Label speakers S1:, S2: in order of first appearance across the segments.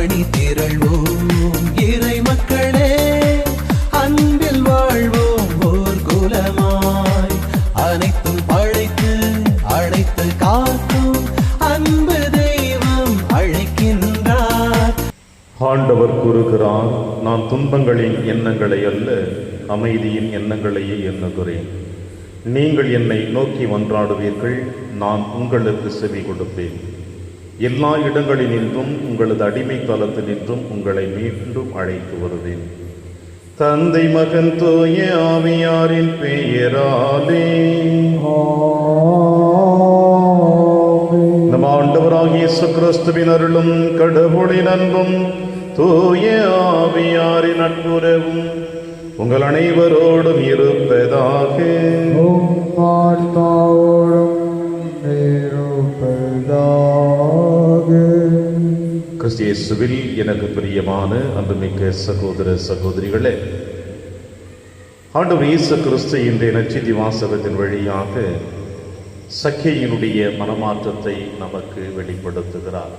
S1: அணி திரள்வோம் இறை மக்களே, அன்பில் வாழ்வோம் ஓர் குலமாய். அனைத்தும் படைத்து அழைத்து காக்கும் அன்பு தெய்வம் அழைக்கின்றார்.
S2: ஆண்டவர் கூறுகிறார், நான் துன்பங்களின் எண்ணங்களை அல்ல, அமைதியின் எண்ணங்களையே எண்ணுகிறேன். நீங்கள் என்னை நோக்கி மன்றாடுவீர்கள், நான் உங்களுக்கு செவி கொடுப்பேன். எல்லா இடங்களினின்றும் உங்களது அடிமை தளத்தினின்றும் உங்களை மீண்டும் அழைத்து வருவேன். தந்தை மகன் தூய ஆவியாரின் பெயராலே. நம் ஆண்டவராகிய இயேசு கிறிஸ்துவின் அருளும் கடவுளின் அன்பும் தூய ஆவியாரின் நட்புறவும் உங்கள் அனைவரோடும் இருப்பதாக. கிறிஸ்து இயேசுவில் எனக்கு பிரியமான அன்புமிக்க சகோதர சகோதரிகளே, ஆண்டவர் இயேசு கிறிஸ்து இன்றைய நற்செய்தி வாசகத்தின் வழியாக சக்கேயினுடைய மனமாற்றத்தை நமக்கு வெளிப்படுத்துகிறார்.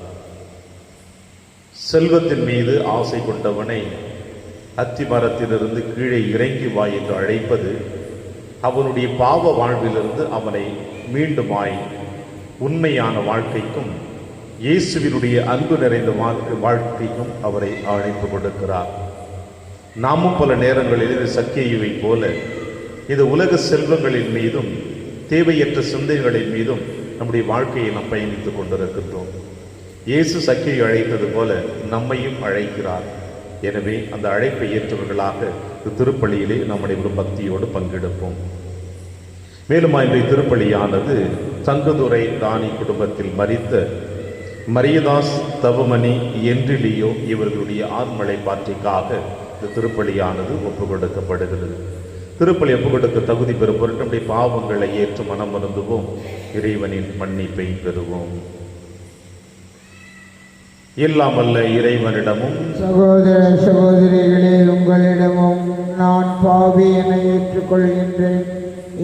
S2: செல்வத்தின் மீது ஆசை கொண்டவனை அத்தி மரத்திலிருந்து கீழே இறங்கி வா என்று அழைப்பது அவனுடைய பாவ வாழ்விலிருந்து அவனை மீண்டுமாய் உண்மையான வாழ்க்கைக்கும் இயேசுவினுடைய அன்பு நிறைந்த வாழ்க்கைக்கும் அவரை அழைப்பு கொடுக்கிறார். நாமும் பல நேரங்களில் இது சக்கேயுவை போல இது உலக செல்வங்களின் மீதும் தேவையற்ற சிந்தனைகளின் மீதும் நம்முடைய வாழ்க்கையை நாம் பயணித்துக் கொண்டிருக்கின்றோம். இயேசு சக்கேயை அழைத்தது போல நம்மையும் அழைக்கிறார். எனவே அந்த அழைப்பை ஏற்றவர்களாக திருப்பலியிலே நம்முடைய ஒரு பக்தியோடு பங்கெடுப்போம். மேலும் இன்றைய திருப்பலியானது தங்குதுறை ராணி குடும்பத்தில் மரித்த மரியதாஸ், தவமணி, என்றிலியோ இவர்களுடைய ஆண்மலை பாற்றிக்காக இந்த திருப்பலியானது ஒப்புக் கொடுக்கப்படுகிறது. திருப்பலி ஒப்புக் கொடுக்க தகுதி பெறும் பொருட்டு நம்முடைய பாவங்களை ஏற்று மனம் வருந்துவோம், இறைவனின் மன்னிப்பை பெறுவோம். இல்லாமல்ல இறைவனிடமும்
S3: சகோதர சகோதரிகளே, உங்களிடமும் நான் பாவி என ஏற்றுக்கொள்கின்றேன்.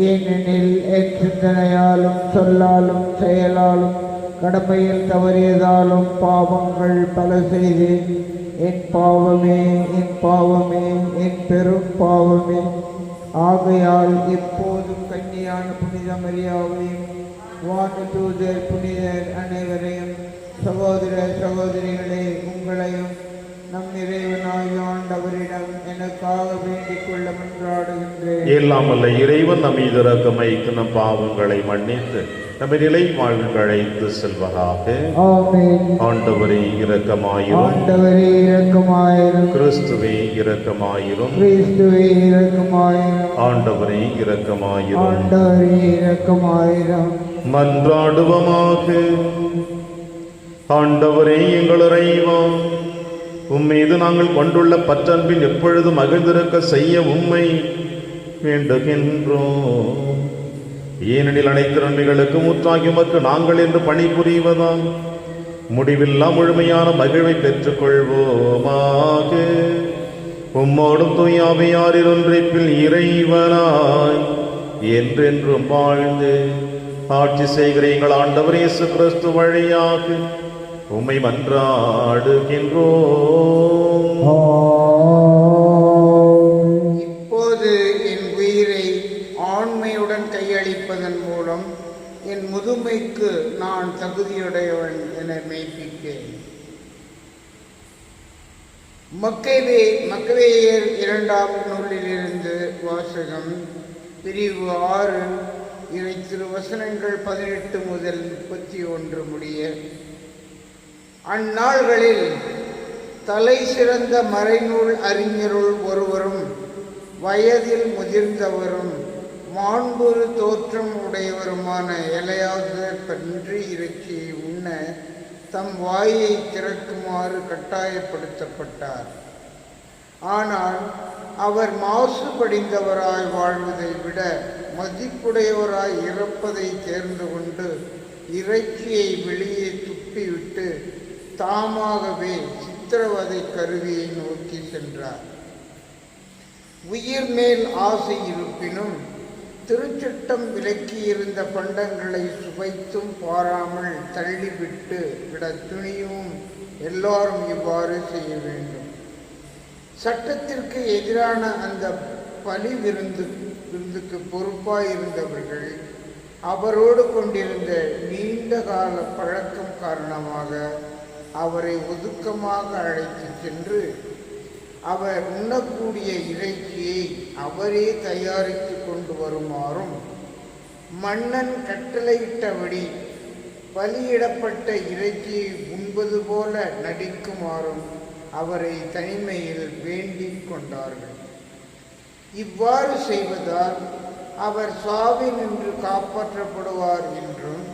S3: ஏனெனில் என் சிந்தனையாலும் சொல்லாலும் செயலாலும் கடமையில் தவறியதாலும் பாவங்கள் பல செய்தேன். என் பாவமே, என் பாவமே, என் பெரும் பாவமே. ஆகையால் எப்போதும் கன்னியான புனித மரியாவையும் வானதூதர் புனிதர் அனைவரையும் சகோதர சகோதரிகளே உங்களையும் நம் இறைவனாகிய ஆண்டவரிடம் எனக்காக வேண்டிக் கொள்ள மன்றாடுகின்றேன்.
S2: இல்லாமல்ல இறைவன் நம் மீது இரக்கமைத்து நம் பாவங்களை மன்னித்து நம்மை நிலை வாழ்வுக்கு அழைத்து செல்வதாக.
S3: ஆமென்.
S2: ஆண்டவரே இரக்கமாயிரும்.
S3: ஆண்டவரே இரக்கமாயிரும்.
S2: கிறிஸ்துவே இரக்கமாயிரும்.
S3: கிறிஸ்துவே இரக்கமாயிரும்.
S2: ஆண்டவரே இரக்கமாயிரும்.
S3: ஆண்டவரே இரக்கமாயிரும்.
S2: மன்றாடுவோமாக. ஆண்டவரே எங்கள் இறைவா, உம்மீது நாங்கள் கொண்டுள்ள பற்றன்பில் எப்பொழுதும் மகிழ்ந்திருக்க செய்ய உம்மை வேண்டுகின்றோம். ஏனெனில் அனைத்து நன்மைகளுக்கு முற்றாகி உமக்கு நாங்கள் என்று பணிபுரிவதால் முடிவில்லா முழுமையான மகிழ்வை பெற்றுக் கொள்வோமாக. உம்மோடும் தூய ஆவியாரின் ஒன்றிப்பில் இறைவனாய் என்றென்றும் வாழ்ந்து ஆட்சி செய்கிற எங்கள் ஆண்டவர் இயேசு கிறிஸ்து வழியாக உம்மை மன்றாடுகின்றோம்.
S3: இப்போது என் உயிரை ஆண்மையுடன் கையளிப்பதன் மூலம் என் முதுமைக்கு நான் தகுதியுடையவன் என மெய்ப்பிக்கிறேன். மக்கவேயர் 2ஆம் நூலிலிருந்து வாசகம். பிரிவு 6 இறை திருவசனங்கள் 18 முதல் 31 முடிய. அந்நாள்களில் தலை சிறந்த மறைநூல் அறிஞருள் ஒருவரும் வயதில் முதிர்ந்தவரும் மாண்புறு தோற்றம் உடையவருமான எலையாசர் பன்றி இறைச்சியை உண்ண தம் வாயை திறக்குமாறு கட்டாயப்படுத்தப்பட்டார். ஆனால் அவர் மாசுபடிந்தவராய் வாழ்வதை விட மதிப்புடையவராய் இறப்பதை தேர்ந்து கொண்டு இறைச்சியை வெளியே துப்பிவிட்டு தாமாகவே சித்திரவதை கருவியை நோக்கி சென்றார். உயிர் மேல் ஆசை இருப்பினும் திருச்சட்டம் விலக்கியிருந்த பண்டங்களை சுவைத்தும் பாராமல் தள்ளிவிட்டு விட துணியும் எல்லாரும் இவ்வாறு செய்ய வேண்டும். சட்டத்திற்கு எதிரான அந்த பலி விருந்துக்கு பொறுப்பாயிருந்தவர்கள் அவரோடு கொண்டிருந்த நீண்ட கால பழக்கம் காரணமாக அவரை ஒதுக்கமாக அழைத்து சென்று அவர் உண்ணக்கூடிய இறைச்சியை அவரே தயாரித்து கொண்டு வருமாறும் மன்னன் கட்டளையிட்டபடி பலியிடப்பட்ட இறைச்சியை உண்பது போல நடிக்குமாறும் அவரை தனிமையில் வேண்டிக் கொண்டார்கள். இவ்வாறு செய்வதால் அவர் சாவினின்று காப்பாற்றப்படுவார் என்றும்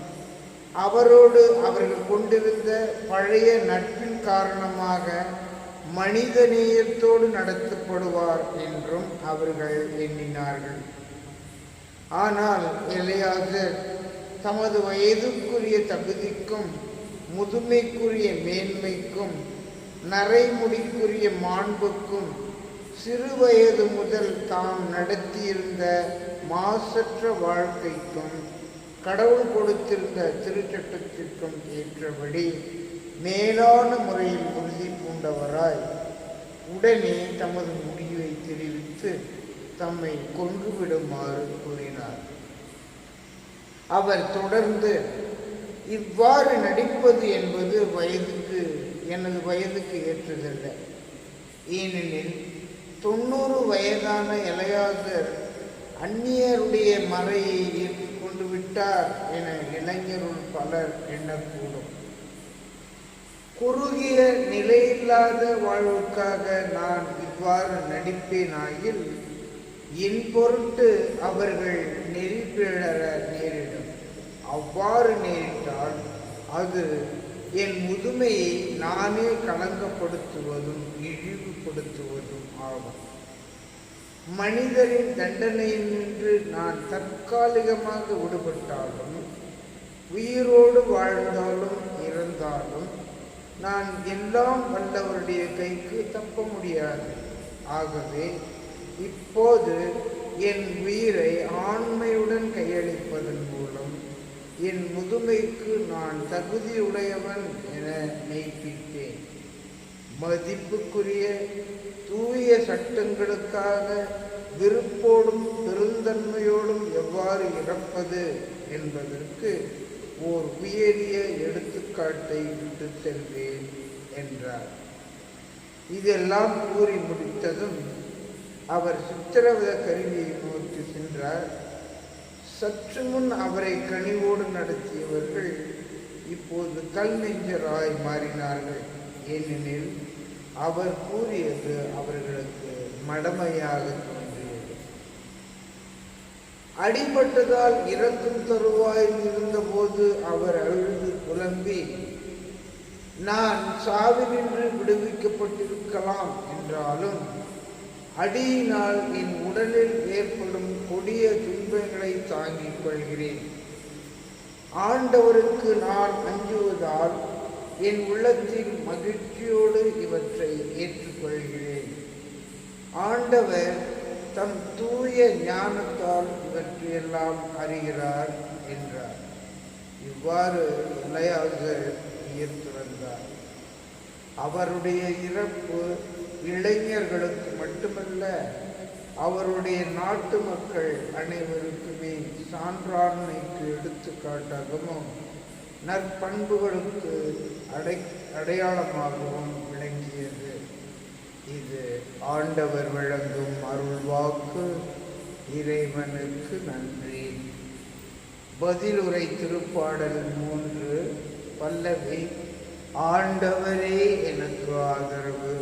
S3: அவரோடு அவர்கள் கொண்டிருந்த பழைய நட்பின் காரணமாக மனித நேயத்தோடு நடத்தப்படுவார் என்றும் அவர்கள் எண்ணினார்கள். ஆனால் எலியாசர் தமது வயதுக்குரிய தகுதிக்கும் முதுமைக்குரிய மேன்மைக்கும் நரைமுடிக்குரிய மாண்புக்கும் சிறு வயது முதல் தாம் நடத்தியிருந்த மாசற்ற வாழ்க்கைக்கும் கடவுள் கொடுத்திருந்த திருச்சட்டத்திற்கும் ஏற்றபடி மேலான முறையில் உறுதி பூண்டவராய் உடனே தமது முடிவை தெரிவித்து தம்மை கொன்றுவிடுமாறு கூறினார். அவர் தொடர்ந்து, இவ்வாறு நடிப்பது என்பது எனது வயதுக்கு ஏற்றதல்ல. ஏனெனில் 90 வயதான எலியாசர் அந்நியருடைய மறையை ஏற்றுக்கொண்டு விட்டார் என இளைஞருள் பலர் எண்ணக்கூடும். குறுகிய நிலையில்லாத வாழ்வுக்காக நான் இவ்வாறு நடிப்பேனாயில் என் பொருட்டு அவர்கள் நெறி பிழற நேரிடும். அவ்வாறு நேரிட்டால் அது என் முதுமையை நானே களங்கப்படுத்துவதும் இழிவுபடுத்துவதும் ஆகும். மனிதரின் தண்டனையினின்று நான் தற்காலிகமாக விடுபட்டாலும் உயிரோடு வாழ்ந்தாலும் இறந்தாலும் நான் எல்லாம் வல்லவருடைய கைக்கு தப்ப முடியாது. ஆகவே இப்போது என் உயிரை ஆண்மையுடன் கையளிப்பதன் மூலம் என் முதுமைக்கு நான் தகுதியுடையவன் என மெய்ப்பித்தேன். மதிப்புக்குரிய தூய சட்டங்களுக்காக விருப்போடும் பெருந்தன்மையோடும் எவ்வாறு இறப்பது என்பதற்கு ஓர் உயரிய எடுத்துக்காட்டை விட்டு செல்வேன் என்றார். இதெல்லாம் கூறி முடித்ததும் அவர் சித்திரவத கருவியை நோக்கி சென்றார். சற்று முன் அவரை கனிவோடு நடத்தியவர்கள் இப்போது கல் நெஞ்சராய் மாறினார்கள். ஏனெனில் அவர் கூறியது அவர்களுக்கு மடமையாக தோன்றியது. அடிபட்டதால் இறக்கும் தருவாயில் இருந்தபோது அவர் அழுது புலம்பி, நான் சாவினின்று விடுவிக்கப்பட்டிருக்கலாம் என்றாலும் அடியினால் என் உடலில் ஏற்படும் கொடிய துன்பங்களை தாங்கிக் கொள்கிறேன். ஆண்டவருக்கு நான் அஞ்சுவதால் என் உள்ளத்தில் மகிழ்ச்சியோடு இவற்றை ஏற்றுக்கொள்கிறேன். ஆண்டவர் தம் தூய ஞானத்தால் இவற்றையெல்லாம் அறிகிறார் என்றார். இவ்வாறு எலியாசர் உயிர் துறந்தார். அவருடைய இறப்பு இளைஞர்களுக்கு மட்டுமல்ல, அவருடைய நாட்டு மக்கள் அனைவருக்குமே சான்றாண்மைக்கு எடுத்துக்காட்டாகவும் நற்பண்புகளுக்கு அடையாளமாகவும் விளங்கியது. இது ஆண்டவர் வழங்கும் அருள்வாக்கு. இறைவனுக்கு நன்றி. பதிலுரை திருப்பாடல் 3 பல்லவி. ஆண்டவரே எனக்கு ஆதரவு,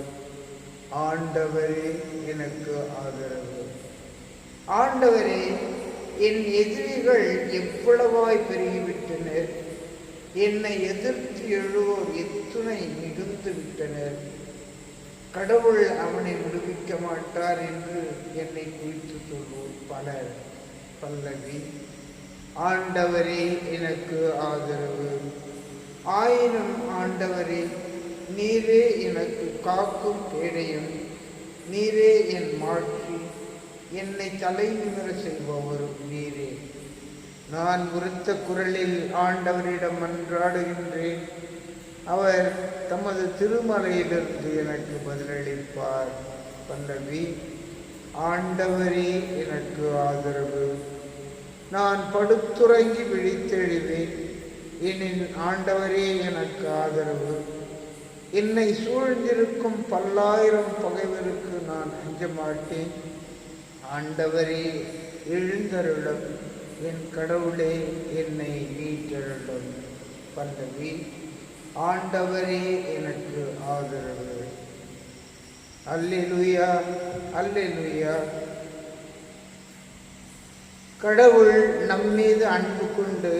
S3: ஆண்டவரே எனக்கு ஆதரவு. ஆண்டவரே, என் எதிரிகள் எவ்வளவாய் பெருகிவிட்டனர், என்னை எதிர்த்து எழுவோர் எத்துணை மிகுந்து விட்டனர். கடவுள் அவனை விடுவிக்க மாட்டார் என்று என்னை குறித்து சொல்வோர் பலர். பல்லவி. ஆண்டவரே எனக்கு ஆதரவு. ஆயினும் ஆண்டவரே, நீரே எனக்கு காக்கும் கேடையும், நீரே என் மாட்சி, என்னை தலை நிமிர செய்பவரும் நீரே. நான் உரத்த குரலில் ஆண்டவரிடம் மன்றாடுகின்றேன். அவர் தமது திருமலையிலிருந்து எனக்கு பதிலளிப்பார். பல்லவி. ஆண்டவரே எனக்கு ஆதரவு. நான் படுத்துறங்கி விழித்தெழுவேன், எனில் ஆண்டவரே எனக்கு ஆதரவு. என்னை சூழ்ந்திருக்கும் பல்லாயிரம் பகைவருக்கு நான் அஞ்ச மாட்டேன். ஆண்டவரே எழுந்தருளும், என் கடவுளே என்னை மீட்டருளும். பல்லவி. ஆண்டவரே எனக்கு ஆதரவு. அல்லேலூயா, அல்லேலூயா. கடவுள் நம்மீது அன்பு கொண்டு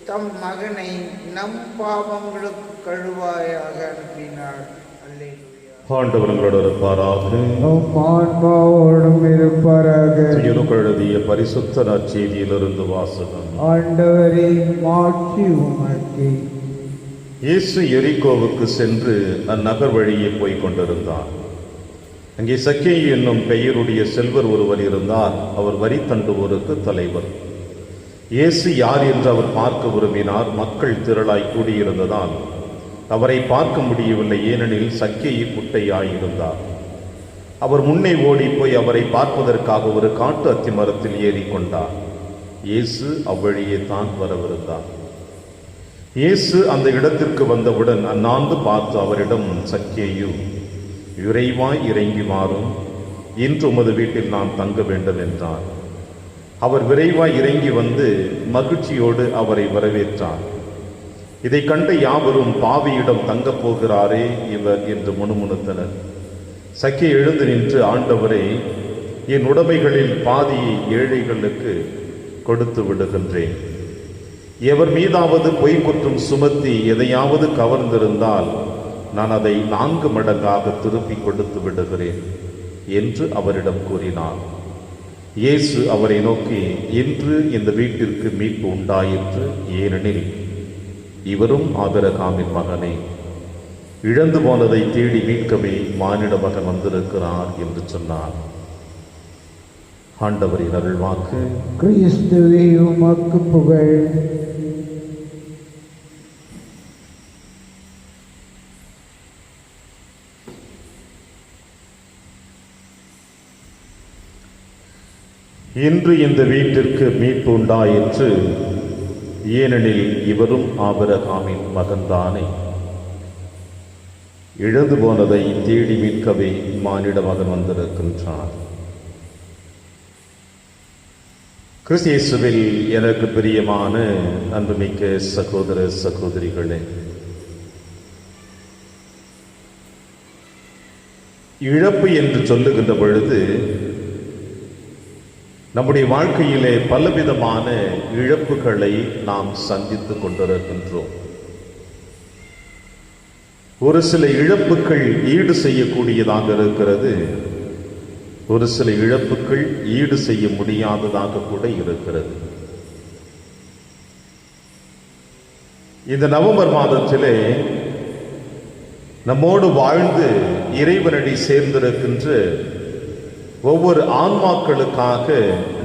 S3: தம் மகனை நம் பாவங்களுக்கு கழுவாயாக அனுப்பினார். அல்லேலூயா.
S2: ஆண்டவர் உங்களோடு இருப்பாராக.
S3: ஆன்மாவோடும் இருப்பாராக.
S2: எழுதிய பரிசுத்த நற்செய்தியிலிருந்து வாசகம்.
S3: ஆண்டவரே மாட்சி உமக்கே.
S2: இயேசு எரிகோவுக்கு சென்று அந்நகர் வழியே போய்க் கொண்டிருந்தார். அங்கே சக்கேயு என்னும் பெயருடைய செல்வர் ஒருவர் இருந்தார். அவர் வரி தண்டுவோருக்கு தலைவர். இயேசு யார் என்று அவர் பார்க்க விரும்பினார். மக்கள் திரளாய் கூடியிருந்ததால் அவரை பார்க்க முடியவில்லை, ஏனெனில் சக்கேயு குட்டையாயிருந்தார். அவர் முன்னே ஓடி போய் அவரை பார்ப்பதற்காக ஒரு காட்டு அத்தி மரத்தில் ஏறிக்கொண்டார். இயேசு அவ்வழியே தான் வரவிருந்தார். இயேசு அந்த இடத்திற்கு வந்தவுடன் அண்ணாந்து பார்த்து அவரிடம், சக்கேயு, விரைவாய் இறங்கி வாரும், இன்று உமது வீட்டில் நான் தங்க வேண்டும் என்றார். அவர் விரைவாய் இறங்கி வந்து மகிழ்ச்சியோடு அவரை வரவேற்றார். இதை கண்ட யாவரும், பாவியிடம் தங்கப் போகிறாரே இவர் என்று முணுமுணுத்தனர். சக்கே எழுந்து நின்று, ஆண்டவரே, என் உடைமைகளில் பாதியை ஏழைகளுக்கு கொடுத்து விடுகின்றேன். எவர் மீதாவது பொய் குற்றம் சுமத்தி எதையாவது கவர்ந்திருந்தால் நான் அதை 4 மடங்காக திருப்பி கொடுத்து விடுகிறேன் என்று அவரிடம் கூறினார். இயேசு அவரை நோக்கி, இன்று இந்த வீட்டிற்கு மீட்பு உண்டாயிற்று, ஏனெனில் இவரும் ஆபிரகாமின் மகனே. இழந்து போனதை தேடி மீட்கவே மானிட மகன் வந்திருக்கிறார் என்று சொன்னார். ஆண்டவரின் அருள்வாக்கு.
S3: கிறிஸ்துவே உமக்கு புகழ்.
S2: இன்று இந்த வீட்டிற்கு மீட்பு உண்டாயிற்று, ஏனெனில் இவரும் ஆபிரகாமின் மகன்தானே. இழந்து போனதை தேடி மீட்கவே மானிட மகன் வந்திருக்கின்றார். கிறிஸ்து இயேசுவில் எனக்கு பிரியமான அன்புமிக்க சகோதர சகோதரிகளே, இழப்பு என்று சொல்லுகின்ற பொழுது நம்முடைய வாழ்க்கையிலே பலவிதமான இழப்புகளை நாம் சந்தித்துக் கொண்டிருக்கின்றோம். ஒரு சில இழப்புகள் ஈடு செய்யக்கூடியதாக இருக்கிறது, ஒரு சில இழப்புகள் ஈடு செய்ய முடியாததாக கூட இருக்கிறது. இந்த நவம்பர் மாதத்திலே நம்மோடு வாழ்ந்து இறைவனடி சேர்ந்திருக்கின்ற ஒவ்வொரு ஆன்மாக்களுக்காக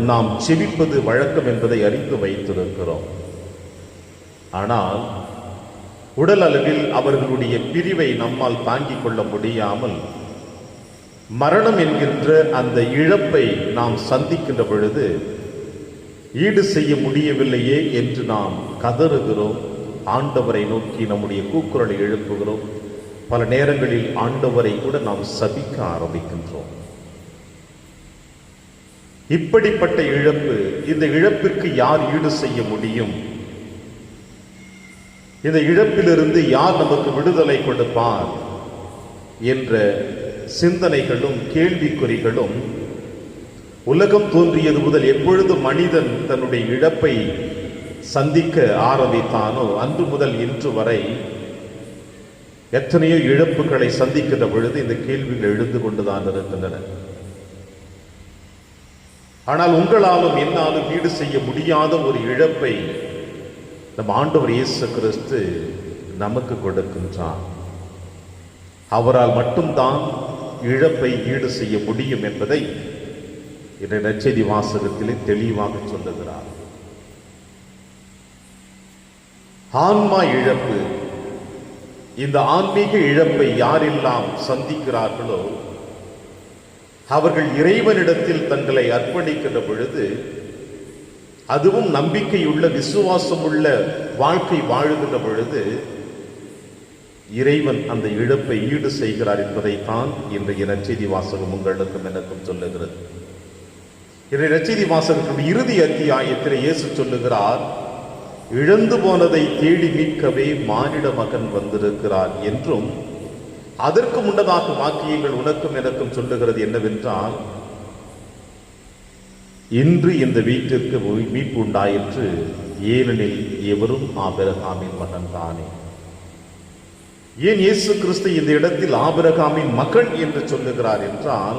S2: நாம் செபிப்பது வழக்கம் என்பதை அறிந்து வைத்திருக்கிறோம். ஆனால் உடல் அளவில் அவர்களுடைய பிரிவை நம்மால் தாங்கிக் கொள்ள முடியாமல் மரணம் என்கின்ற அந்த இழப்பை நாம் சந்திக்கின்ற பொழுது ஈடு செய்ய முடியவில்லையே என்று நாம் கதறுகிறோம். ஆண்டவரை நோக்கி நம்முடைய கூக்குரலை எழுப்புகிறோம். பல நேரங்களில் ஆண்டவரை கூட நாம் சபிக்க ஆரம்பிக்கின்றோம். இப்படிப்பட்ட இழப்பு, இந்த இழப்பிற்கு யார் ஈடு செய்ய முடியும்? இந்த இழப்பிலிருந்து யார் நமக்கு விடுதலை கொடுப்பார் என்ற சிந்தனைகளும் கேள்விக்குறிகளும் உலகம் தோன்றியது முதல் எப்பொழுது மனிதன் தன்னுடைய இழப்பை சந்திக்க ஆரம்பித்தானோ அன்று முதல் இன்று வரை எத்தனையோ இழப்புகளை சந்திக்கின்ற பொழுது இந்த கேள்விகள் எழுந்து கொண்டுதான் இருக்கின்றன. ஆனால் உங்களாலும் என்னாலும் ஈடு செய்ய முடியாத ஒரு இழப்பை நம் ஆண்டவர் இயேசு கிறிஸ்து நமக்கு கொடுக்கின்றார். அவரால் மட்டும்தான் இழப்பை ஈடு செய்ய முடியும் என்பதை இந்த நற்செய்தி வாசகத்திலே தெளிவாக சொல்லுகிறார். ஆன்மா இழப்பு இந்த ஆன்மீக இழப்பை யாரெல்லாம் சந்திக்கிறார்களோ அவர்கள் இறைவனிடத்தில் தங்களை அர்ப்பணிக்கின்ற பொழுது, அதுவும் நம்பிக்கையுள்ள விசுவாசமுள்ள வாழ்க்கை வாழுகின்ற பொழுது இறைவன் அந்த இழப்பை ஈடு செய்கிறார் என்பதைத்தான் இன்றைய நற்செய்தி வாசகம் உங்களுக்கும் எனக்கும் சொல்லுகிறது. இன்றைய நற்செய்தி வாசகத்தின் இறுதி அத்தியாயத்தில் இயேசு சொல்லுகிறார், இழந்து போனதை தேடி மீட்கவே மானிட மகன் வந்திருக்கிறார் என்றும், அதற்கு முன்னதாக வாக்கியங்கள் உனக்கும் எனக்கும் சொல்லுகிறது என்னவென்றால், இன்று இந்த வீட்டிற்கு மீட்பு உண்டாயிற்று, ஏனெனில் எவரும் ஆபிரகாமின் மகன் தானே. ஏன் இயேசு கிறிஸ்து இந்த இடத்தில் ஆபிரகாமின் மகன் என்று சொல்லுகிறார் என்றால்,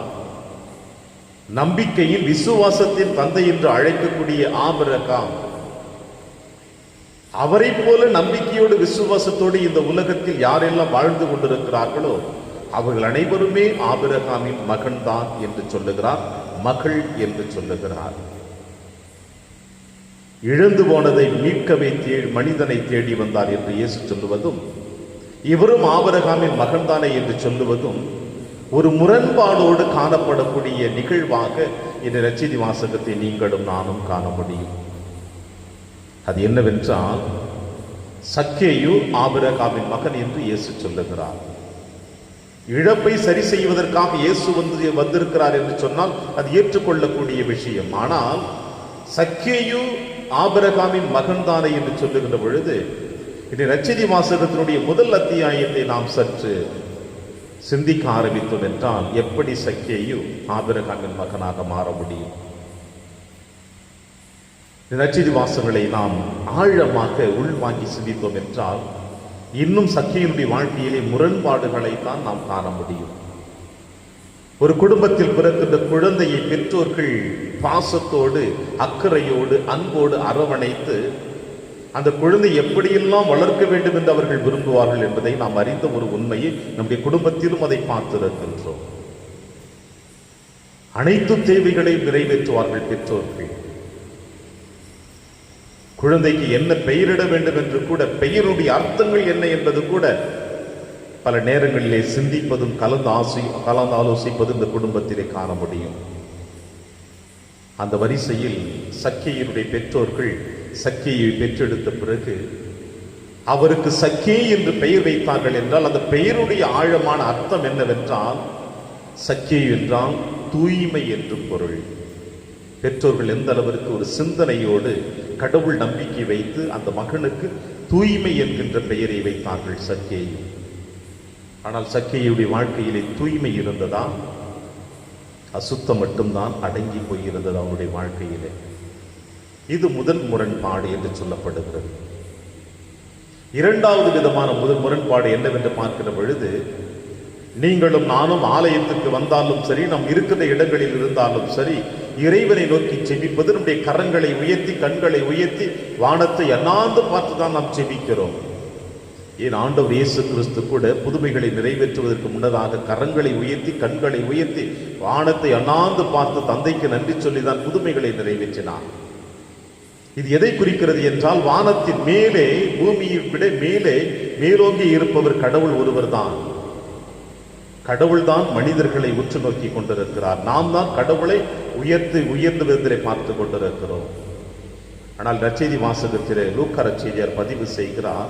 S2: நம்பிக்கையின் விசுவாசத்தின் தந்தை என்று அழைக்கக்கூடிய ஆபிரகாம், அவரை போல நம்பிக்கையோடு விசுவாசத்தோடு இந்த உலகத்தில் யாரெல்லாம் வாழ்ந்து கொண்டிருக்கிறார்களோ அவர்கள் அனைவருமே ஆபிரகாமின் மகன் தான் என்று சொல்லுகிறார், மகள் என்று சொல்லுகிறார். இழந்து போனதை மீட்கவே மனிதனை தேடி வந்தார் என்று இயேசு சொல்லுவதும், இவரும் ஆபிரகாமின் மகன்தானே என்று சொல்லுவதும் ஒரு முரண்பாடோடு காணப்படக்கூடிய நிகழ்வாக இந்த நற்செய்தி வாசகத்தை நீங்களும் நானும் காண முடியும். அது என்னவென்றால், சக்கேயு ஆபிரகாமின் மகன் என்று இயேசு சொல்லுகிறார். இழப்பை சரி செய்வதற்காக இயேசு வந்திருக்கிறார் என்று சொன்னால் அது ஏற்றுக்கொள்ளக்கூடிய விஷயம். ஆனால் சக்கேயு ஆபிரகாமின் மகன் தானே என்று சொல்லுகின்ற பொழுது, இந்த நற்செய்தி வாசகத்தினுடைய முதல் அத்தியாயத்தை நாம் சற்று சிந்திக்க ஆரம்பித்தோம் என்றால், எப்படி சக்கேயு ஆபிரகாமின் மகனாக மாற முடியும்? நற்செய்தி வாசகங்களை நாம் ஆழமாக உள்வாங்கி சிந்தித்தோம் என்றால், இன்னும் சக்கேயுடைய வாழ்க்கையிலே முரண்பாடுகளை தான் நாம் காண முடியும். ஒரு குடும்பத்தில் பிறக்கின்ற குழந்தையை பெற்றோர்கள் பாசத்தோடு, அக்கறையோடு, அன்போடு அரவணைத்து அந்த குழந்தை எப்படியெல்லாம் வளர்க்க வேண்டும் என்று அவர்கள் விரும்புவார்கள் என்பதை நாம் அறிந்த ஒரு உண்மையை நம்முடைய குடும்பத்திலும் அதை பார்த்திருக்கின்றோம். அனைத்து தேவைகளையும் நிறைவேற்றுவார்கள் பெற்றோர்கள். குழந்தைக்கு என்ன பெயரிட வேண்டும் என்று கூட, பெயருடைய அர்த்தங்கள் என்ன என்பது கூட பல நேரங்களிலே சிந்திப்பதும் கலந்து ஆலோசிப்பதும் இந்த குடும்பத்திலே காண முடியும். அந்த வரிசையில் சக்கேயுடைய பெற்றோர்கள் சக்கேயை பெற்றெடுத்த பிறகு அவருக்கு சக்கே என்று பெயர் வைத்தார்கள் என்றால், அந்த பெயருடைய ஆழமான அர்த்தம் என்னவென்றால், சக்கே என்றால் தூய்மை என்று பொருள். பெற்றோர்கள் எந்த அளவிற்கு ஒரு சிந்தனையோடு கடவுள் நம்பிக்கை வைத்து அந்த மகனுக்கு தூய்மை என்கின்ற பெயரை வைத்தார்கள் சக்கேயு. ஆனால் சக்கேயுடைய வாழ்க்கையிலே தூய்மை இருந்ததா? அசுத்தம் மட்டும்தான் அடங்கி போயிருந்தது அவனுடைய வாழ்க்கையிலே. இது முதல் முரண்பாடு என்று சொல்லப்படுகிறது. இரண்டாவது விதமான முதல் முரண்பாடு என்னவென்று பார்க்கிற பொழுது, நீங்களும் நானும் ஆலயத்துக்கு வந்தாலும் சரி, நம் இருக்கிற இடங்களில் இருந்தாலும் சரி, இறைவனை நோக்கி செபிப்பது நம்முடைய கரங்களை உயர்த்தி, கண்களை உயர்த்தி, வானத்தை அண்ணாந்து பார்த்துதான் நாம் செபிக்கிறோம். ஏன் ஆண்டவர் இயேசு கிறிஸ்து கூட புதுமைகளை நிறைவேற்றுவதற்கு முன்னதாக கரங்களை உயர்த்தி, கண்களை உயர்த்தி, வானத்தை அண்ணாந்து பார்த்து தந்தைக்கு நன்றி சொல்லிதான் புதுமைகளை நிறைவேற்றினார். இது எதை குறிக்கிறது என்றால், வானத்தின் மேலே, பூமியை விட மேலே மேலோங்கி இருப்பவர் கடவுள் ஒருவர் தான். கடவுள் தான் மனிதர்களை உற்று நோக்கி கொண்டிருக்கிறார். நாம் தான் கடவுளை உயர்ந்த விதத்திலே பார்த்து கொண்டிருக்கிறோம். ஆனால் நற்செய்தி வாசகத்திலே லூக்கா நற்செய்தியார் பதிவு செய்கிறார்,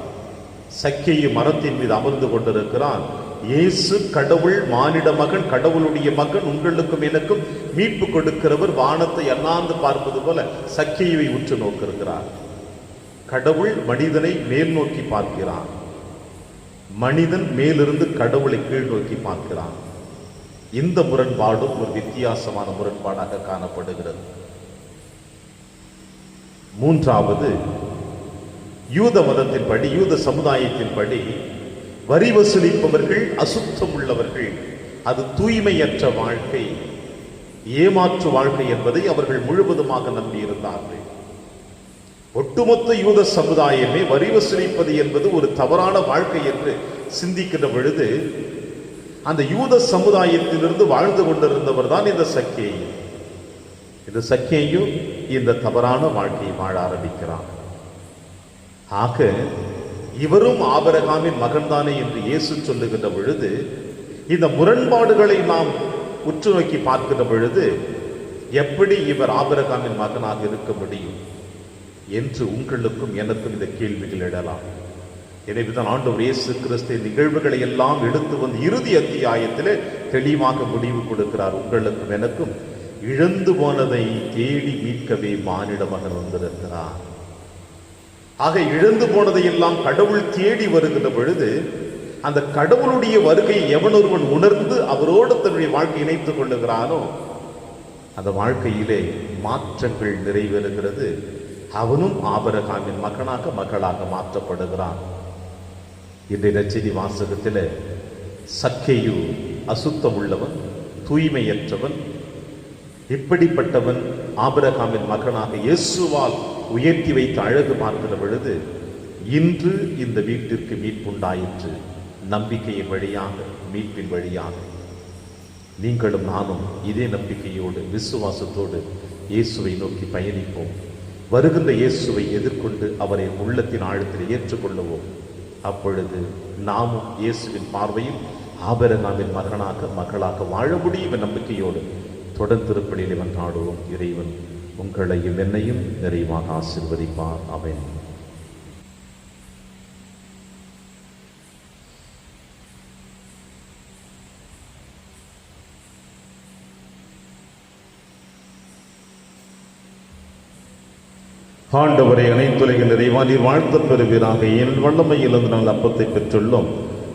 S2: சக்கேயு மரத்தின் மீது அமர்ந்து கொண்டிருக்கிறான். இயேசு கடவுள், மானிட மகன், கடவுளுடைய மகன், உங்களுக்கும் எனக்கும் மீட்பு கொடுக்கிறவர் வானத்தை அண்ணாந்து பார்ப்பது போல சக்கேயுவை உற்று நோக்கிருக்கிறார். கடவுள் மனிதனை மேல் நோக்கி பார்க்கிறான், மனிதன் மேலிருந்து கடவுளை கீழ் நோக்கி பார்க்கிறான். இந்த முரண்பாடும் ஒரு வித்தியாசமான முரண்பாடாக காணப்படுகிறது. மூன்றாவது, யூத மதத்தின்படி, யூத சமுதாயத்தின்படி வரி வசூலிப்பவர்கள் அசுத்தம் உள்ளவர்கள், அது தூய்மையற்ற வாழ்க்கை, ஏமாற்று வாழ்க்கை என்பதை அவர்கள் முழுவதுமாக நம்பியிருந்தார்கள். ஒட்டுமொத்த யூத சமுதாயமே வரி வசூலிப்பது என்பது ஒரு தவறான வாழ்க்கை என்று சிந்திக்கின்ற பொழுது, அந்த யூத சமுதாயத்திலிருந்து வாழ்ந்து கொண்டிருந்தவர் தான் இந்த சக்கேயு. இந்த சக்கேயு இந்த தவறான வாழ்க்கையை வாழ ஆரம்பிக்கிறான். ஆக இவரும் ஆபிரகாமின் மகன்தானே என்று இயேசு சொல்லுகின்ற பொழுது, இந்த முரண்பாடுகளை நாம் உற்று நோக்கி பார்க்கின்ற பொழுது எப்படி இவர் ஆபிரகாமின் மகனாக இருக்க முடியும் என்று உங்களுக்கும் எனக்கும் இந்த கேள்விகள் எழலாம். எனவேதான் ஆண்டவர் இயேசு கிறிஸ்து நிகழ்வுகளை எல்லாம் எடுத்து வந்து இறுதி அத்தியாயத்திலே தெளிவாக முடிவு கொடுக்கிறார். உங்களுக்கும் எனக்கும் இழந்து போனதை தேடி மீட்கவே மானிட மகன் வந்திருக்கிறார். ஆக இழந்து போனதை எல்லாம் கடவுள் தேடி வருகின்ற பொழுது அந்த கடவுளுடைய வருகையை எவனொருவன் உணர்ந்து அவரோடு தன்னுடைய வாழ்க்கை இணைத்துக் கொள்ளுகிறானோ அந்த வாழ்க்கையிலே மாற்றங்கள் நிறைவேறுகிறது. அவனும் ஆபிரகாமின் மகளாக மாற்றப்படுகிறான். இன்றைய நற்செய்தி வாசகத்தில் சக்கேயு அசுத்தம் உள்ளவன், தூய்மையற்றவன், இப்படிப்பட்டவன் ஆபிரகாமின் மகனாக இயேசுவால் உயர்த்தி வைத்து அழகு பார்க்கிற பொழுது இன்று இந்த வீட்டிற்கு மீட்புண்டாயிற்று. நம்பிக்கையின் வழியாக, மீட்பின் வழியாக நீங்களும் நானும் இதே நம்பிக்கையோடு விசுவாசத்தோடு இயேசுவை நோக்கி பயணிப்போம். வருகின்ற இயேசுவை எதிர்கொண்டு அவரை உள்ளத்தின் ஆழத்தில் ஏற்றுக்கொள்ளுவோம். அப்பொழுது நாமும் இயேசுவின் பார்வையில் ஆபிரகாமின் மகளாக வாழ முடியும் நம்பிக்கையோடு தொடர்ந்து திருப்பலியிலே மன்றாடுவோம். இறைவன் உங்களையும் என்னையும் நிறைவாக ஆசீர்வதிப்பார். ஆமென். ஆண்டவரை அனைத்துலகில் நிறைவா நீர் வாழ்த்த பெறுவீராக. என் வல்லமையிலிருந்து நாங்கள் அப்பத்தை பெற்றுள்ளோம்.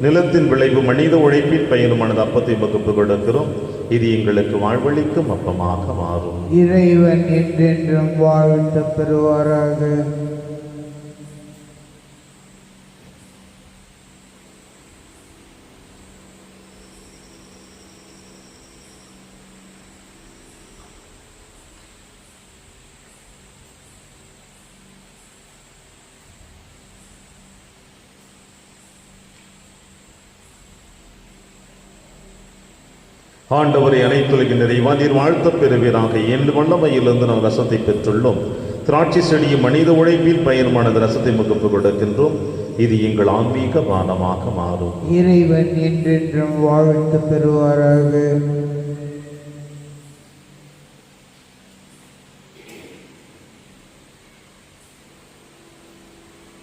S2: நிலத்தின் விளைவு மனித உழைப்பின் பயனுமானது அப்பத்தை வகுப்பு கொடுக்கிறோம். இது எங்களுக்கு வாழ்வளிக்கும் அப்பமாக மாறும்.
S3: இறைவன் என்றென்றும் வாழ்த்த பெறுவாராக.
S2: ஆண்டவரை அனைத்துலகின் நிறைவா நீர் வாழ்த்த பெறுவீராக. என் வல்லமையிலிருந்து நாம் ரசத்தை பெற்றுள்ளோம். திராட்சை செடியும் மனித உழைப்பில் பயனுமானது ரசத்தை முகப்பு கொடுக்கின்றோம். இது எங்கள் ஆன்மீக பானமாக மாறும்.
S3: இறைவன் என்றென்றும் வாழ்த்து பெறுவாராக.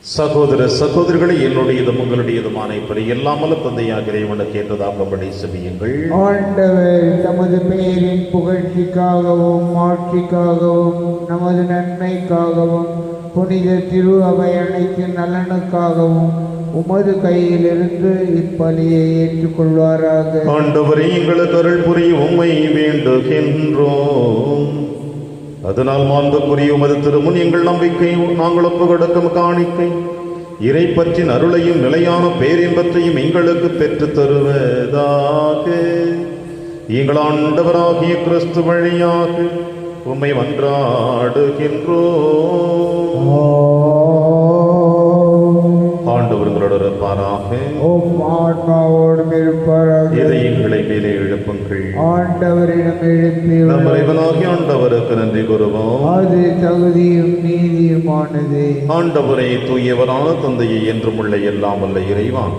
S2: சகோதர சகோதரிகளை என்னுடையதும் உங்களுடையதுமான இப்படி எல்லாமல்ல தந்தையாக இறைவனுக்கு ஏற்றதாகபடி செபியுங்கள்.
S3: ஆண்டவர் தமது பெயரின் புகழ்ச்சிக்காகவும் மாட்சிக்காகவும் நமது நன்மைக்காகவும் புனித திரு அவை அனைத்தின் நலனுக்காகவும் உமது கையிலிருந்து இப்பலியை ஏற்றுக்கொள்வாராக.
S2: ஆண்டவரே எங்களுக்கு அருள் புரிய உம்மை வேண்டுகின்றோம். அதனால் மாண்புக்குரிய உமது திருமுன் எங்கள் நம்பிக்கை நாங்கள் ஒப்பு கொடுக்கும் காணிக்கை இறை பற்றின் அருளையும் நிலையான பேரின்பத்தையும் எங்களுக்கு பெற்று தருவதாக. எங்கள் ஆண்டவராகிய கிறிஸ்து வழியாக உம்மை மன்றாடுகின்றோம். ஆண்டவர்களோடு இருப்பாராக.
S3: ஆன்மாவோடும் இருப்பாராக.
S2: இதயங்களை மேலே எழுப்புங்கள்.
S3: ஆண்டவரிடம் எழுப்பி
S2: நம் இறைவனாகிய ஆண்டவருக்கு நன்றி கூறுவோம்.
S3: அது தகுதியும் நீதியுமானது.
S2: ஆண்டவரே தூயவரான தந்தையை என்றும் உள்ள எல்லாம் வல்ல இறைவான்,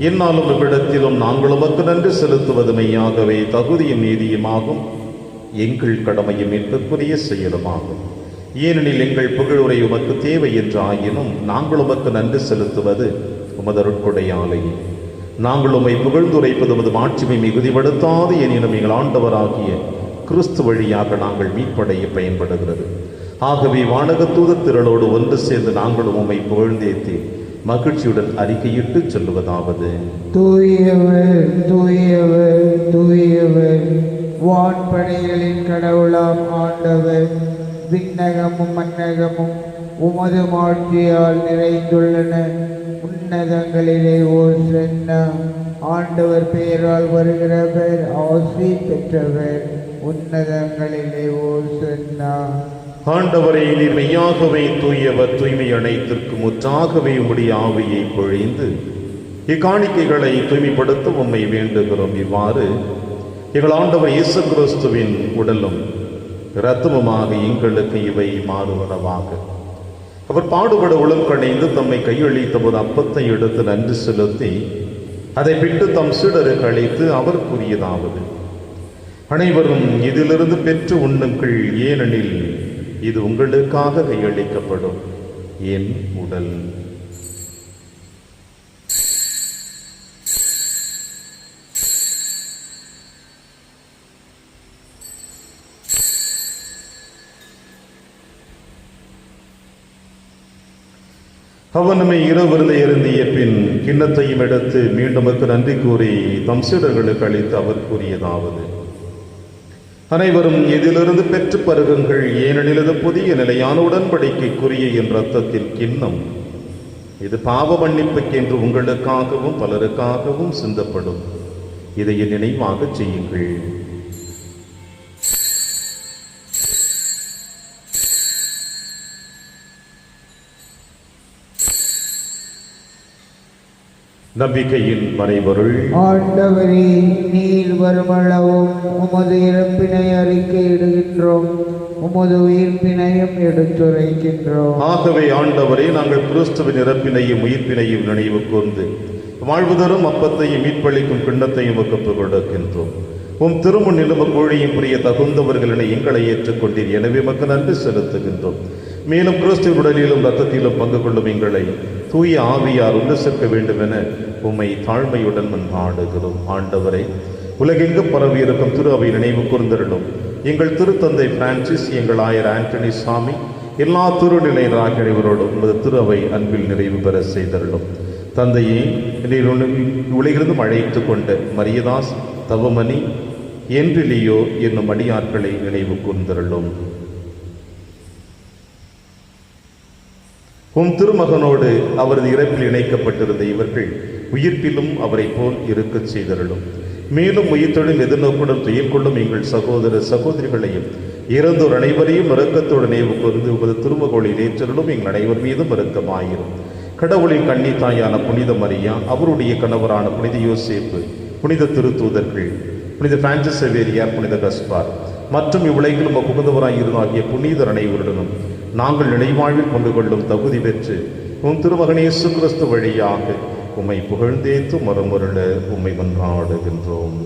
S2: என்னாலும் இவ்விடத்திலும் நாங்கள் உமக்கு நன்றி செலுத்துவது மெய்யாகவே தகுதியும் நீதியுமாகும், எங்கள் கடமையும் மீட்புக்குரிய செயலுமாகும். ஏனெனில் எங்கள் புகழுரை உமக்கு தேவை என்று ஆயினும் நாங்கள் உமக்கு நன்றி செலுத்துவது உமது அருட்கொடையாலேயே. நாங்கள் உம்மை புகழ்ந்துரைப்பது உமது மாட்சிமை மிகுதிப்படுத்தாது எனினும் எங்கள் ஆண்டவராகிய கிறிஸ்து வழியாக நாங்கள் மீட்படைய பயன்படுகிறது. ஆகவே வானகத்தூத திரளோடு ஒன்று சேர்ந்து நாங்களும் உம்மை புகழ்ந்தேத்தி மகிழ்ச்சியுடன் அறிக்கையிட்டு சொல்லுவதாவது:
S3: தூயவர் தூயவர் தூயவர், வான்படைகளின் கடவுளாம் ஆண்டவர், விண்ணகமும் மன்னகமும் உமது மாட்சியால் நிறைந்துள்ளன. உன்னதங்களிலே ஓசன்னா. ஆண்டவர் பெயரால் வருகிறவர் ஆசி பெற்றவர். உன்னதங்களிலே ஓசன்னா.
S2: ஆண்டவரை நீர் மெய்யாகவே தூயவர், தூய்மை அனைத்திற்கு முற்றாகவே உம்முடைய ஆவியை பொழிந்து இக்காணிக்கைகளை தூய்மைப்படுத்த உம்மை வேண்டுகிறோம். இவ்வாறு எங்கள் ஆண்டவர் இயேசு கிறிஸ்துவின் உடலும் இரத்தமுமாக எங்களுக்கு இவை மாறுவனவாக. அவர் பாடுபட உளம் கணிந்து தம்மை கையளித்த போது அப்பத்தை எடுத்து நன்றி செலுத்தி அதை விட்டு தம் சீடருக்கு அளித்து அவர் கூறியதாவது: அனைவரும் இதிலிருந்து பெற்று உண்ணுங்கள், ஏனெனில் இது உங்களுக்காக கையளிக்கப்படும் என் உடல். அவர் நம்மை இரவிருந்தை அருந்திய பின் கிண்ணத்தையும் எடுத்து மீண்டும் நன்றி கூறி தம் சீடர்களுக்கு அளித்து அவர் கூறியதாவது: அனைவரும் இதிலிருந்து பெற்று பருகுங்கள், ஏனெனில் இது புதிய நிலையான உடன்படிக்கைக்குரிய என் இரத்தத்தின் கிண்ணம். இது பாவ மன்னிப்புக்கென்று உங்களுக்காகவும் பலருக்காகவும் சிந்தப்படும். இதை என் நினைவாக செய்யுங்கள். நம்பிக்கையின் மறைபொருள்.
S3: ஆண்டவரே, நீர் வருமளவும் உமது இறப்பினை அறிக்கையிடுகின்றோம், உமது உயிர்ப்பினையும் எடுத்துரைக்கின்றோம்.
S2: ஆகவே ஆண்டவரே, நாங்கள் கிறிஸ்துவின் இறப்பினையும் உயிர்ப்பினையும் நினைவு கூர்ந்து வாழ்வு தரும் அப்பத்தையும் மீட்பளிக்கும் கிண்ணத்தையும் ஒப்புக் கொடுக்கின்றோம். உம் திருமுன்னிலும் கோழியும் புரிய தகுந்தவர்களினை எங்களை ஏற்றுக்கொண்டீர். எனவே மக்கள் நன்றி செலுத்துகின்றோம். மேலும் கிறிஸ்துவின் உடலிலும் இரத்தத்திலும் பங்கு கொள்ளும் எங்களை தூய ஆவியார் உண்டு சேர்க்க வேண்டும் என உம்மை தாழ்மையுடன் மன்றாடுகிறோம். ஆண்டவரை, உலகெங்கு பரவி இருக்கும் திரு அவை நினைவு கூர்ந்தருளும். எங்கள் திருத்தந்தை பிரான்சிஸ், எங்கள் ஆயர் ஆண்டனி சாமி, எல்லா திருநிலையராக அனைவரோடும் உமது திரு அவை அன்பில் நிறைவு பெற செய்தருளும். தந்தையே, உலகிலிருந்து அழைத்து கொண்ட மரியதாஸ், தவமணி, என்றிலியோ என்னும் அடியாட்களை நினைவு கூர்ந்தருளும். உம் திருமகனோடு அவரது இறப்பில் இணைக்கப்பட்டிருந்த இவர்கள் உயிர்ப்பிலும் அவரை போல் இருக்கச் செய்தருளும். மேலும் உயிர்த்தொழில் எதிர்நோக்குடன் துயில் கொள்ளும் எங்கள் சகோதர சகோதரிகளையும் இறந்தோர் அனைவரையும் இரக்கத்தோடு நினைவு கூர்ந்து உமது திருமகோளில் ஏற்றருளும். எங்கள் அனைவர் மீதும் இரக்கமாயிரும். கடவுளின் கன்னி தாயான புனித மரியா, அவருடைய கணவரான புனித யோசேப்பு, புனித திருத்தூதர்கள், புனித பிரான்சிஸ் சேவேரியார், புனித கஸ்பார் மற்றும் இவ்வுலகிலும் புகுந்தவராய் இருந்தாகிய புனிதர் அனைவருடனும் நாங்கள் நினைவாழ்வில் கொண்டு கொள்ளும் தகுதி பெற்று உம் திருமகன் இயேசு கிறிஸ்து வழியாக உம்மை புகழ்ந்தேத்து மறுமுருள உம்மை மன்றாடுகின்றோம்.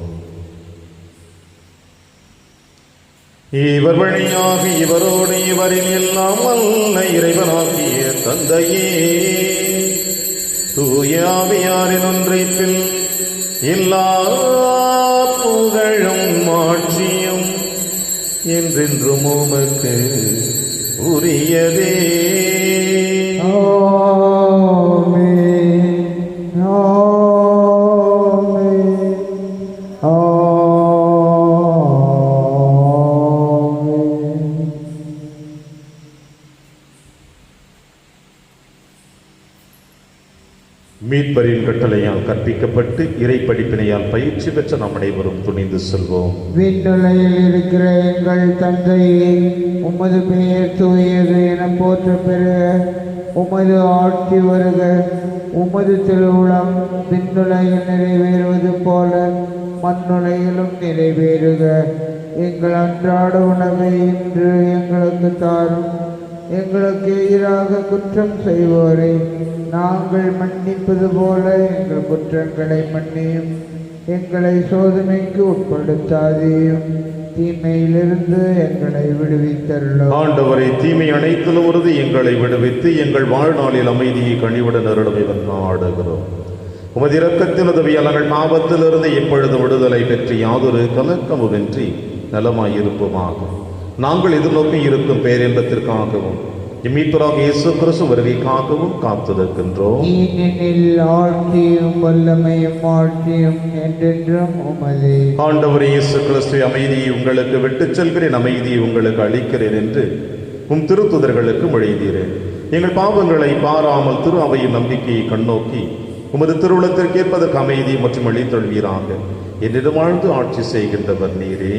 S2: இவர் வழியாக இவரோடு இவரில் எல்லாம் வல்ல இறைவனாகிய தந்தையே, தூய ஆவியாரின் ஒன்றைப்பில் எல்லா புகழும் ஆட்சியும் என்றென்றும் உமக்கு உரியதே.
S3: ஆமென், ஆமென், ஆமென்.
S2: மீட்பரின் கட்டளையால் கற்பிக்கப்பட்டு இறை படிப்பினையால் பயிற்சி பெற்ற நாம் அனைவரும் துணிந்து செல்வோம்.
S3: விண்ணுலகில் இருக்கிற எங்கள் தந்தையே, உமது பெயர் தூயது என போற்ற பெறுக. உமது ஆட்சி வருக. உமது திருவுளம் விண்ணுலகில் நிறைவேறுவது போல மண்ணுலகிலும் நிறைவேறுக. எங்கள் அன்றாட உணவை இன்று எங்களுக்கு தாரும். எங்களுக்கு எதிராக குற்றம் செய்வோரை நாங்கள் மன்னிப்பது போல எங்கள் குற்றங்களை மன்னியும். எங்களை சோதனைக்கு உட்படுத்தாதேயும், தீமையிலிருந்து எங்களை விடுவித்தருளும்.
S2: ஆண்டவரை, தீமை அனைத்திலும் இருந்து எங்களை விடுவித்து எங்கள் வாழ்நாளில் அமைதியை கனிவுடன் அருளவை நாடுகிறோம். உமது இரக்கத்தின் உதவியால் நாங்கள் பாவத்திலிருந்து எப்பொழுது விடுதலை பெற்று யாதொரு கலக்கமுமின்றி நலமாயிருப்போமாக. நாங்கள் எதிர்நோக்கி இருக்கும் பேரின்பத்திற்காகவும் மீட்பராக இயேசு கிறிஸ்து வருகைக்காகவும் காத்திருக்கின்றோம்.
S3: ஏனெனில் ஆட்சியும் வல்லமையும் ஆட்சியும் என்றென்றும் உமதே.
S2: ஆண்டவரே இயேசு கிறிஸ்து, அமைதியை உங்களுக்கு விட்டுச் செல்கிறேன், அமைதியை உங்களுக்கு அளிக்கிறேன் என்று உம் திருத்துதர்களுக்கு மொழிந்தீரேன். எங்கள் பாவங்களை பாராமல் திரு அவையின் நம்பிக்கையை கண்ணோக்கி உமது திருவுளத்திற்கு ஏற்பதற்கு அமைதி மற்றும் அளித்தொள்வீராக. என்னிடம் வாழ்ந்து ஆட்சி செய்கின்றவர் நீரே.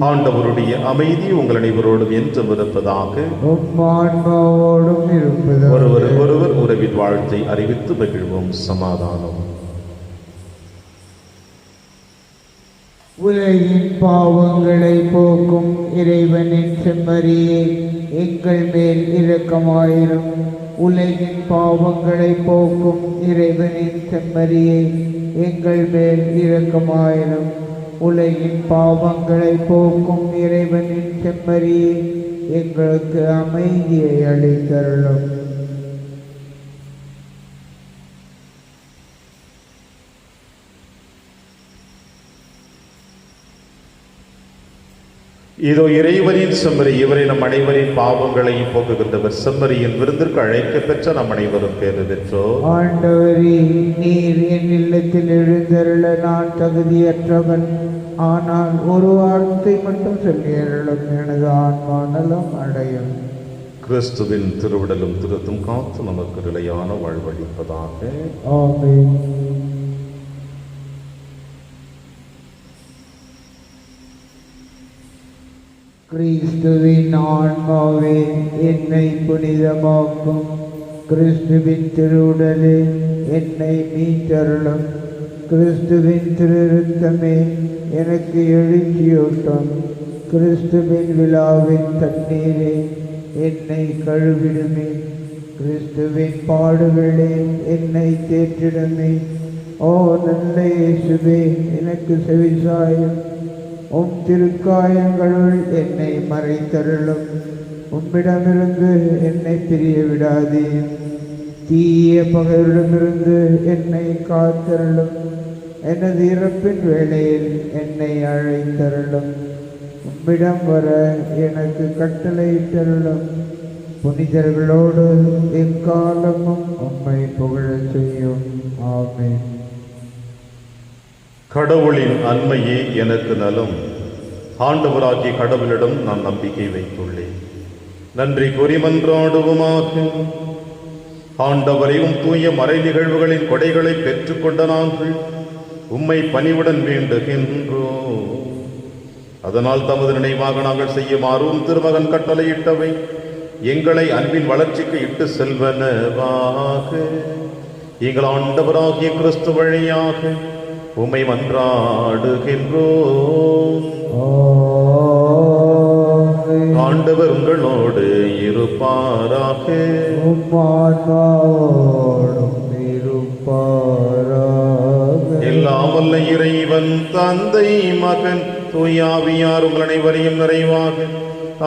S2: ஆண்டவருடைய அமைதி உங்கள் அனைவரோடும் என்றும் இருப்பதாக. ஒருவர் உறவின் வாழ்த்தை அறிவித்து மகிழ்வோம். சமாதானம்.
S3: உலகின் பாவங்களை போக்கும் இறைவனின் செம்மறியே, எங்கள் மேல் இரக்கமாயிரும். உலகின் பாவங்களை போக்கும் இறைவனின் செம்மறியே, எங்கள் மேல் இரக்கமாயிரும். உலகின் பாவங்களை போக்கும் இறைவனின் செம்மறியே, எங்களுக்கு அமைதியை அளித்தருளும்.
S2: இதோ இறைவனின் செம்மறி, இவரை நம் அனைவரின் பாவங்களையும் போக்குகின்றவர். செம்மறியின் விருந்திற்கு அழைக்க பெற்ற நம் அனைவரும் பேறு பெற்றோர்.
S3: ஆண்டவரே, நீர் என் இல்லத்தில் எழுந்தருள நான் தகுதியற்றவன். ஆனால் ஒரு வார்த்தை மட்டும் சொல்லி அருளும், எனது ஆன்மா நலம் அடையும்.
S2: கிறிஸ்துவின் திருவிடலும் திருத்தும் காத்து நமக்கு நிலையான வாழ்வளிப்பதாக.
S3: ஆமென். கிறிஸ்துவின் ஆன்மாவே என்னை புனிதமாக்கும். கிறிஸ்துவின் திருவுடலே என்னை மீட்டருளும். கிறிஸ்துவின் திருரத்தமே எனக்கு எழுச்சியூட்டும். கிறிஸ்துவின் விழாவின் தண்ணீரே என்னை கழுவிடுமே. கிறிஸ்துவின் பாடுகளே என்னை தேற்றிடுமே. ஓ நல்ல இயேசுவே, எனக்கு செவிசாயும். உம் திருக்காயங்களுள் என்னை மறைத்தருளும். உம்மிடமிருந்து என்னை பிரிய விடாதீர். தீய பகைவரிடமிருந்து என்னை காத்தருளும். எனது இறப்பின் வேளையில் என்னை அழைத்தருளும். உம்மிடம் வர எனக்கு கட்டளையிட்டருளும். புனிதர்களோடு எக்காலமும் உம்மை புகழச் செய்யும். ஆமென்.
S2: கடவுளின் அன்மையே எனக்கு நலம். ஆண்டவராகிய கடவுளிடம் நான் நம்பிக்கை வைத்துள்ளேன். நன்றி கூறி மன்றாடுவோமாக. ஆண்டவரையும் தூய மறை நிகழ்வுகளின் கொடைகளை பெற்றுக்கொண்ட நாங்கள் உம்மை பணிவுடன் வேண்டுகின்றோம். அதனால் தமது நினைவாக நாங்கள் செய்யுமாறும் திருமகன் கட்டளையிட்டவை எங்களை அன்பின் வளர்ச்சிக்கு இட்டு செல்வனவாக. எங்கள் ஆண்டவராகிய கிறிஸ்து வழியாக உம்மை மன்றாடுகின்றோம். ஆண்டவர் உங்களோடு இருப்பாராக. எல்லாம் வல்ல இறைவன் தந்தை மகன் தூயாவியார் உங்கள் அனைவரையும் நிறைவாக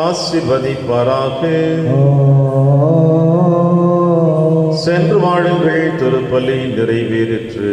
S2: ஆசீர்வதிப்பாராக. சென்று வாழுங்கள், திருப்பலி நிறைவேறிற்று.